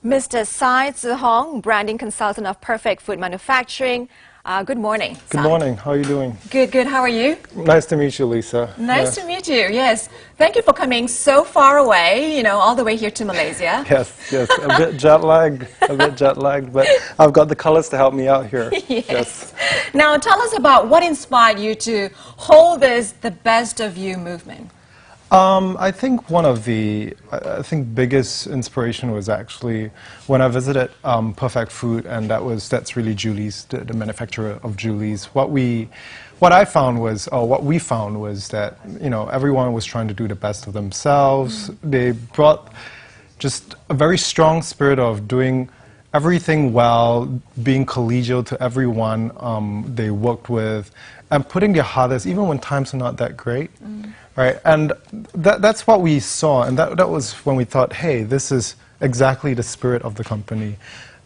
Mr. Sai Zihong, branding consultant of Perfect Food Manufacturing. Good morning. Good morning. How are you doing? Good, good. How are you? Nice to meet you, Lisa. Nice to meet you, yes. Thank you for coming so far away, all the way here to Malaysia. Yes, a bit jet lagged, but I've got the colors to help me out here. Yes. Now, tell us about what inspired you to hold this The Best of You movement. I think one of the biggest inspiration was actually when I visited Perfect Food, and that's really Julie's, the manufacturer of Julie's. What we found was that everyone was trying to do the best of themselves. They brought just a very strong spirit of doing everything well, being collegial to everyone they worked with, and putting their hardest, even when times are not that great. Right, and that's what we saw, and that was when we thought, hey, this is exactly the spirit of the company.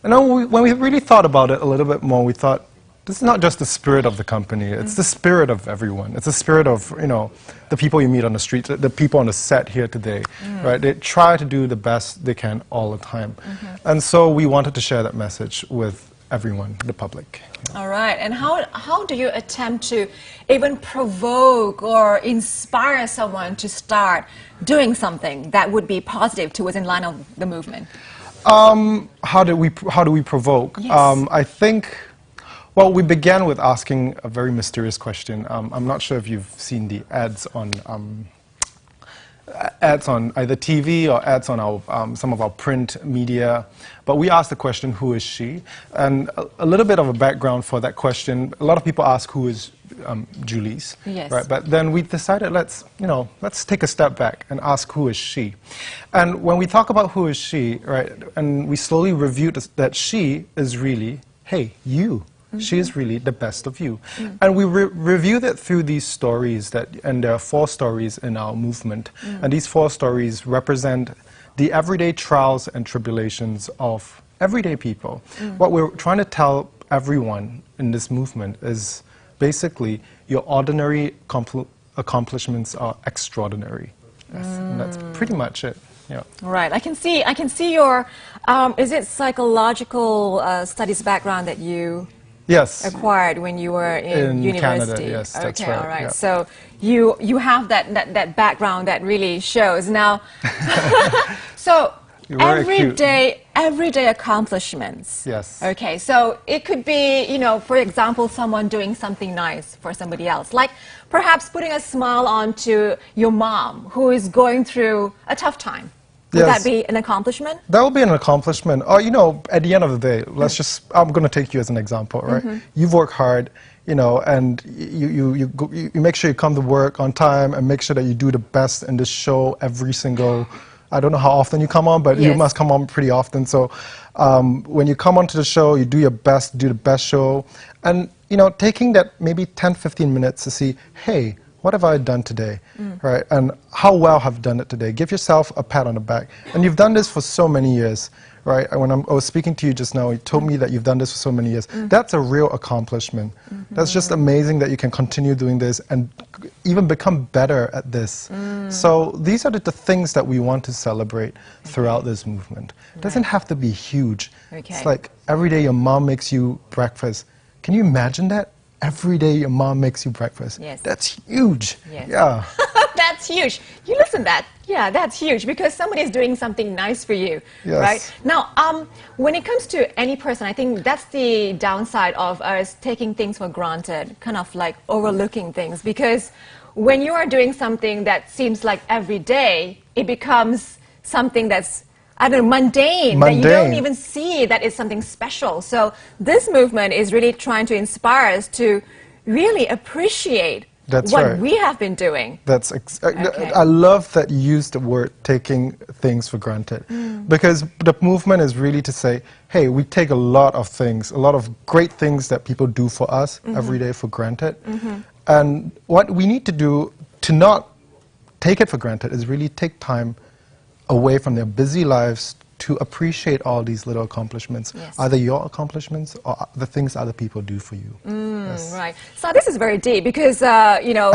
And then when we really thought about it a little bit more, we thought, this is not just the spirit of the company, it's the spirit of everyone. It's the spirit of, the people you meet on the street, the people on the set here today, right? They try to do the best they can all the time. And so we wanted to share that message with everyone, the public. All right, and how do you attempt to even provoke or inspire someone to start doing something that would be positive towards in line of the movement? How do we provoke? Yes. I think, well, we began with asking a very mysterious question. I'm not sure if you've seen the ads on either TV or ads on some of our print media, but we asked the question, who is she? And a little bit of a background for that question. A lot of people ask, who is Julie's? Yes. Right? But then we decided, let's take a step back and ask, who is she? And when we talk about who is she, right, and we slowly reviewed that she is really, hey, you. She is really the best of you. And we reviewed it through these stories, and there are 4 stories in our movement. And these 4 stories represent the everyday trials and tribulations of everyday people. What we're trying to tell everyone in this movement is basically your ordinary accomplishments are extraordinary. And that's pretty much it. Yeah. Right. I can see your, is it psychological studies background that you acquired when you were in university? Canada, yes, that's right. All right. Yeah. So you have that background that really shows. Now, so everyday accomplishments. Yes. Okay. So it could be, for example, someone doing something nice for somebody else, like perhaps putting a smile onto your mom who is going through a tough time. Would that be an accomplishment? That would be an accomplishment. Or, at the end of the day, I'm going to take you as an example, right? You've worked hard, and you make sure you come to work on time and make sure that you do the best in this show every single, I don't know how often you come on, but you must come on pretty often. So when you come onto the show, you do your best, do the best show. And, taking that maybe 10, 15 minutes to see, hey, what have I done today, right? And how well have I done it today? Give yourself a pat on the back. And you've done this for so many years, right? When I was speaking to you just now, you told me that you've done this for so many years. That's a real accomplishment. That's just amazing that you can continue doing this and even become better at this. So these are the things that we want to celebrate throughout this movement. It doesn't have to be huge. It's like every day your mom makes you breakfast. Can you imagine that? Every day your mom makes you breakfast. Yes. That's huge. Yes. Yeah. That's huge. You listen to that. Yeah, that's huge because somebody is doing something nice for you, right? Now, when it comes to any person, I think that's the downside of us taking things for granted, kind of like overlooking things, because when you are doing something that seems like every day, it becomes something that's, I don't know, mundane, that you don't even see that it's something special. So this movement is really trying to inspire us to really appreciate what we have been doing. I love that you used the word taking things for granted. Because the movement is really to say, hey, we take a lot of things, a lot of great things that people do for us every day for granted. And what we need to do to not take it for granted is really take time away from their busy lives to appreciate all these little accomplishments, yes. either your accomplishments or the things other people do for you. Yes. Right. So this is very deep because, you know,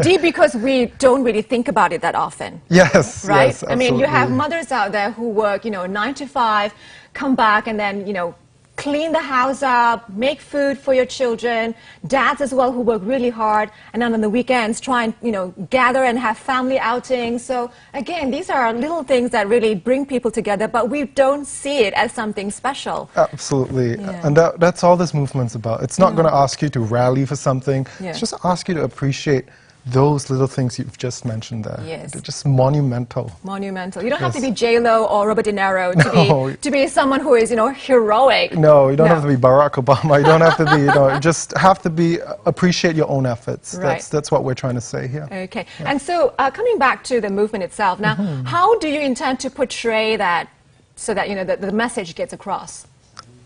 deep because we don't really think about it that often. Yes, right? yes, I mean, you have absolutely. mothers out there who work, you know, 9 to 5, come back and then, you know, clean the house up, make food for your children, dads as well who work really hard, and then on the weekends try and, you know, gather and have family outings. So again, these are little things that really bring people together, but we don't see it as something special. Absolutely. Yeah. And that's all this movement's about. It's not going to ask you to rally for something. Yeah. It's just ask you to appreciate those little things you've just mentioned there. Yes. They're just monumental. Monumental. You don't have to Yes. be J-Lo or Robert De Niro No. to be someone who is, you know, heroic. No, you don't No. have to be Barack Obama. You don't have to be, you know, you just have to be, appreciate your own efforts. Right. That's what we're trying to say here. Okay. Yeah. And so coming back to the movement itself, now, how do you intend to portray that so that, you know, the message gets across?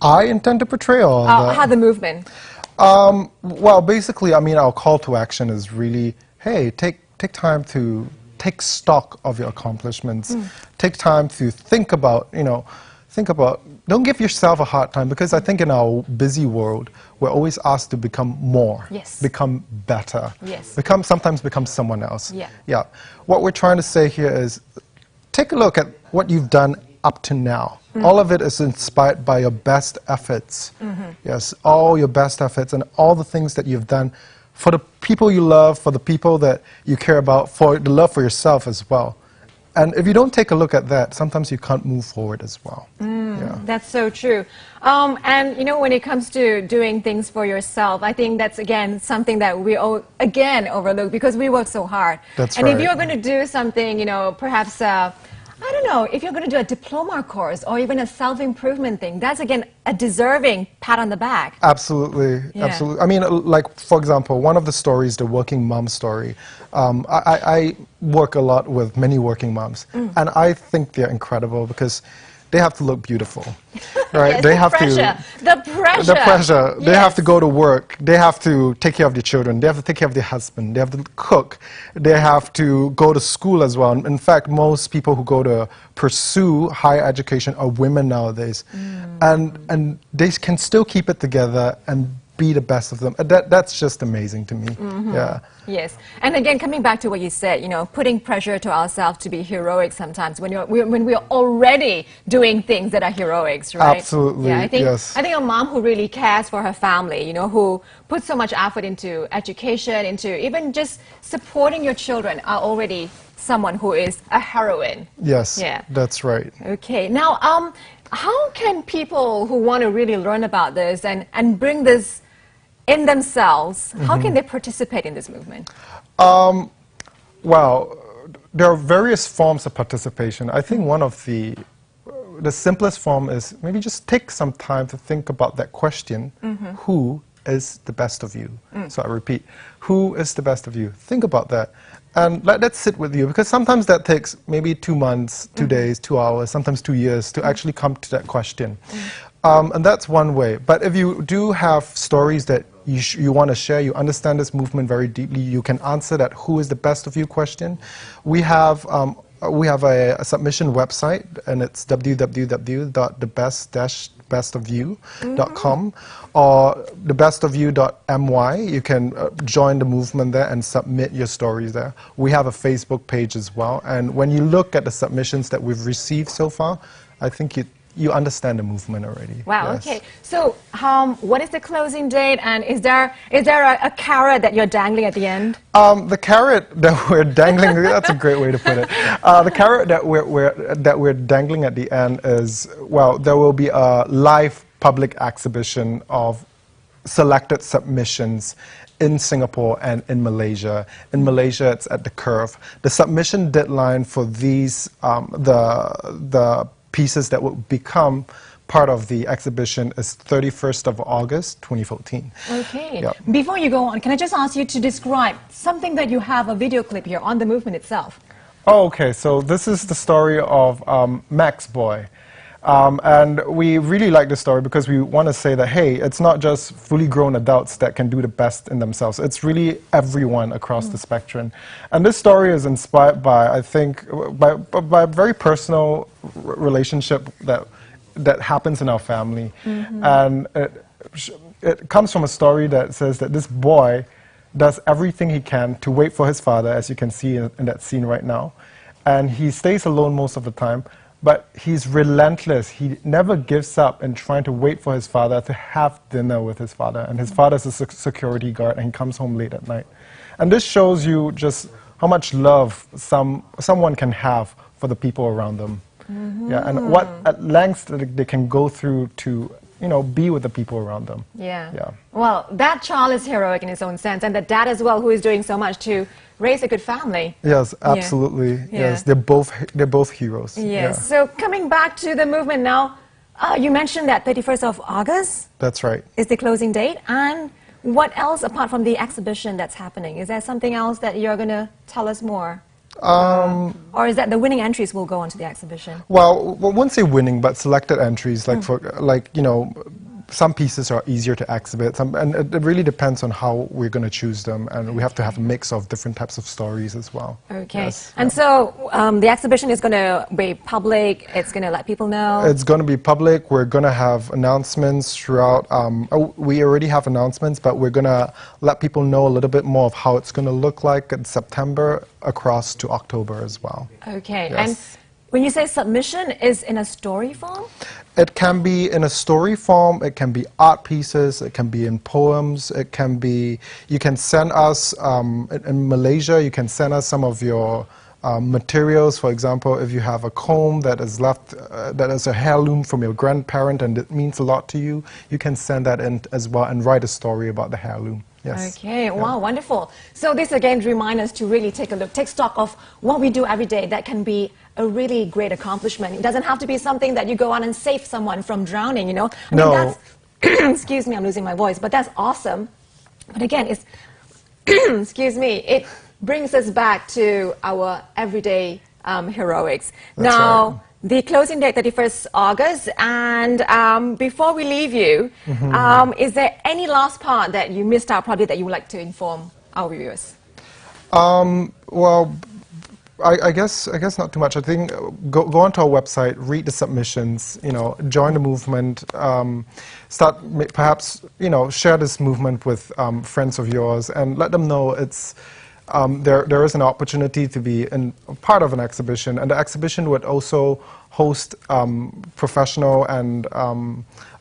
I intend to portray all that. How the movement? Well, basically, I mean, our call to action is really, hey, take time to take stock of your accomplishments. Take time to think about, you know, don't give yourself a hard time, because I think in our busy world, we're always asked to become more, yes. become better, yes. sometimes become someone else. Yeah. Yeah. What we're trying to say here is, take a look at what you've done up to now. All of it is inspired by your best efforts. Yes, all your best efforts and all the things that you've done for the people you love, for the people that you care about, for the love for yourself as well. And if you don't take a look at that, sometimes you can't move forward as well. Yeah. That's so true. And, you know, when it comes to doing things for yourself, I think that's, again, something that we, again, overlook because we work so hard. That's and right. if you're going to do something, you know, perhaps, I don't know, if you're going to do a diploma course or even a self-improvement thing, that's, again, a deserving pat on the back. Absolutely, Yeah. absolutely. I mean, like, for example, one of the stories, the working mom story, I work a lot with many working moms, and I think they're incredible because they have to look beautiful, right? Yes, they the have pressure. to The pressure. the pressure. Yes. They have to go to work. They have to take care of their children. They have to take care of their husband. They have to cook. They have to go to school as well. In fact, most people who go to pursue higher education are women nowadays, and they can still keep it together and be the best of them. That's just amazing to me. Yeah. Yes, and again, coming back to what you said, you know, putting pressure to ourselves to be heroic sometimes when we're already doing things that are heroics, right? Absolutely. Yeah, I think Yes. a mom who really cares for her family, you know, who puts so much effort into education, into even just supporting your children, are already someone who is a heroine. Yes. Yeah. That's right. Okay. Now, how can people who want to really learn about this and bring this in themselves, how can they participate in this movement? Well, there are various forms of participation. I think one of the simplest form is maybe just take some time to think about that question, who is the best of you? So I repeat, who is the best of you? Think about that. And let that sit with you, because sometimes that takes maybe 2 months, 2 days, 2 hours, sometimes 2 years to actually come to that question. And that's one way. But if you do have stories that you want to share, you understand this movement very deeply, you can answer that who is the best of you question. We have a submission website, and it's www.thebest-bestofyou.com or thebestofyou.my. You can join the movement there and submit your stories there. We have a Facebook page as well, and when you look at the submissions that we've received so far, I think you understand the movement already. Wow, Yes. okay. So, what is the closing date, and is there a carrot that you're dangling at the end? The carrot that we're dangling, that's a great way to put it. The carrot that we're dangling at the end is, well, there will be a live public exhibition of selected submissions in Singapore and in Malaysia. In Malaysia, it's at the Curve. The submission deadline for these, the pieces that will become part of the exhibition is 31st of August, 2014. Okay. Yep. Before you go on, can I just ask you to describe something that you have a video clip here on the movement itself? Oh, okay. So this is the story of Max Boy. And we really like this story because we want to say that, hey, it's not just fully grown adults that can do the best in themselves. It's really everyone across the spectrum. And this story is inspired by, I think, by a very personal relationship that happens in our family. And it comes from a story that says that this boy does everything he can to wait for his father, as you can see in that scene right now. And he stays alone most of the time, but he's relentless. He never gives up in trying to wait for his father to have dinner with his father. And his father's a security guard, and he comes home late at night. And this shows you just how much love someone can have for the people around them. Yeah, and what at lengths they can go through to, you know, be with the people around them. Yeah. Well, that child is heroic in his own sense, and the dad as well, who is doing so much to raise a good family. Yes, absolutely. Yes, they're both heroes. Yes. So coming back to the movement now, you mentioned that 31st of August. That's right. Is the closing date, and what else apart from the exhibition that's happening? Is there something else that you're going to tell us more? Or is that the winning entries will go onto the exhibition? Well, I wouldn't say winning, but selected entries, like you know, some pieces are easier to exhibit, and it really depends on how we're going to choose them, and we have to have a mix of different types of stories as well. Okay. Yes, and so the exhibition is going to be public, it's going to let people know? It's going to be public, we're going to have announcements throughout, we already have announcements, but we're going to let people know a little bit more of how it's going to look like in September across to October as well. Okay. Yes. And when you say submission, is in a story form? It can be in a story form, it can be art pieces, it can be in poems, it can be, you can send us, in Malaysia, you can send us some of your materials. For example, if you have a comb that is left, that is a heirloom from your grandparent and it means a lot to you, you can send that in as well and write a story about the heirloom. Yes. Okay, wow, wonderful. So this again reminds us to really take a look, take stock of what we do every day. That can be a really great accomplishment. It doesn't have to be something that you go out and save someone from drowning, you know? I mean, that's, excuse me, I'm losing my voice, but that's awesome. But again, it's, excuse me, it brings us back to our everyday heroics. That's now, right. The closing date, 31st August, and before we leave you, is there any last part that you missed out probably that you would like to inform our viewers? Well, I guess not too much. I think go onto our website, read the submissions, you know, join the movement, start perhaps, you know, share this movement with friends of yours and let them know it's there is an opportunity to be part of an exhibition, and the exhibition would also host professional and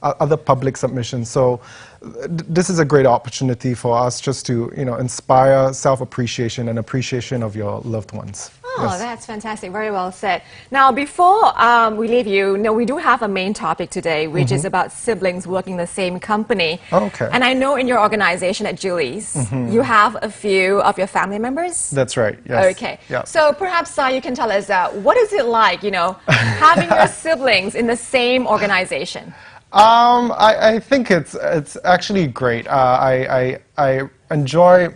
other public submissions. So this is a great opportunity for us just to, you know, inspire self-appreciation and appreciation of your loved ones. Oh, yes. That's fantastic. Very well said. Now, before we leave you, we do have a main topic today, which is about siblings working in the same company. Okay. And I know in your organization at Julie's, you have a few of your family members? That's right, yes. Okay. Yeah. So perhaps you can tell us, what is it like, you know, having your siblings in the same organization? I think it's actually great. I enjoy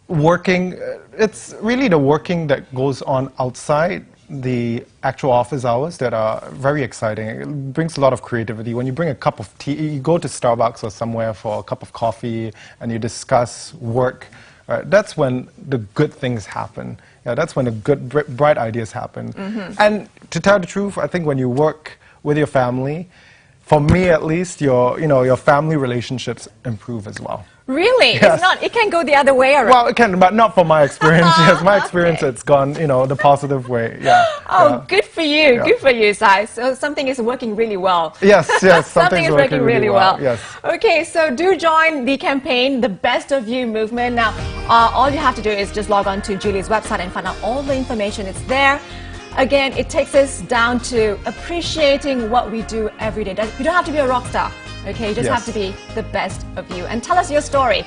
working. It's really the working that goes on outside the actual office hours that are very exciting. It brings a lot of creativity. When you bring a cup of tea, you go to Starbucks or somewhere for a cup of coffee and you discuss work, that's when the good things happen. Yeah, that's when the good, bright ideas happen. And to tell the truth, I think when you work with your family, for me at least, your family relationships improve as well. Really? Yes. It's not, it can go the other way around. Well, it can, but not from my experience. Yes, my experience, it's gone, the positive way. Yeah. Oh, yeah. Good for you. Yeah. Good for you, Sai. So something is working really well. Yes, Something is working really well. Yes. Okay, so do join the campaign, the Best of You movement. Now, all you have to do is just log on to Julie's website and find out all the information. It's there. Again, it takes us down to appreciating what we do every day. You don't have to be a rock star. Okay, you just have to be the best of you. And tell us your story.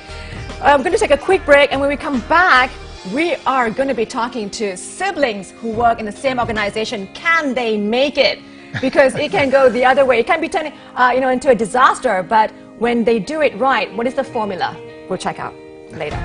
I'm going to take a quick break, and when we come back, we are going to be talking to siblings who work in the same organization. Can they make it? Because it can go the other way. It can be turning into a disaster, but when they do it right, what is the formula? We'll check out later.